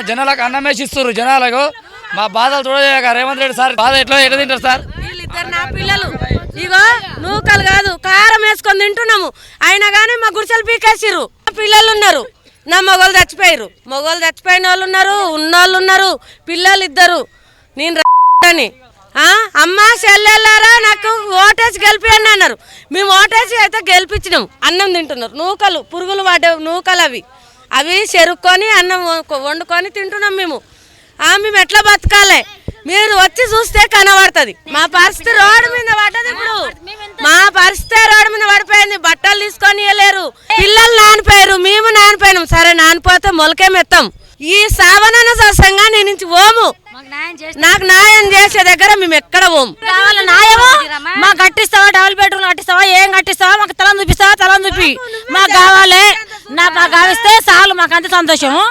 జనాలకు అన్నం వేసిస్తారు. జనాలకు మా బాధలు చూడలేక రేవంత్ రెడ్డి సార్ బాధ ఎట్లా తింటారు సార్? వీళ్ళిద్దరు నా పిల్లలు ఇగో నూకలు కాదు కారం వేసుకొని తింటున్నాము. అయినా కానీ మా గుడిసెలు పీకేసిర్రు. పిల్లలు ఉన్నారు, నా మొగోళ్ళు చచ్చిపోయారు. మొగోళ్ళు చచ్చిపోయిన వాళ్ళు ఉన్నారు, ఉన్నోళ్ళు ఉన్నారు, పిల్లలు ఇద్దరు. నేను అని అమ్మ చెల్లెళ్ళారా నాకు ఓటేసి గెలిపియండి అన్నారు. మేము ఓటేసి అయితే గెలిపించినాం. అన్నం తింటున్నారు. నూకలు పురుగులు పడే నూకలు అవి చెరుక్కొని అన్నం వండుకొని తింటున్నాం మేము. మేము ఎట్లా బతకాలి? మీరు వచ్చి చూస్తే కనబడుతుంది. మా పరిస్థితి రోడ్డు మీద పడ్డది. ఇప్పుడు మా పరిస్థితి రోడ్డు మీద పడిపోయింది. బట్టలు తీసుకొని వెళ్ళలేరు. పిల్లలు నానిపోయారు, మేము నానిపోయినాం. సరే నానిపోతే మొలకేమెత్తాం. ఈ సావనన సత్సంగా నేను నుంచి ఓము. నాకు న్యాయం చేసే దగ్గర మేము ఎక్కడ పోము. కావాలి న్యాయము. మాకు కట్టిస్తావా? Double bedroom కట్టిస్తావా? ఏం కట్టిస్తావా? మాకు తలం చూపిస్తావా? తలం చూపి మాకు కావాలి. మాకు కావిస్తే చాలు, మాకు అంత సంతోషము.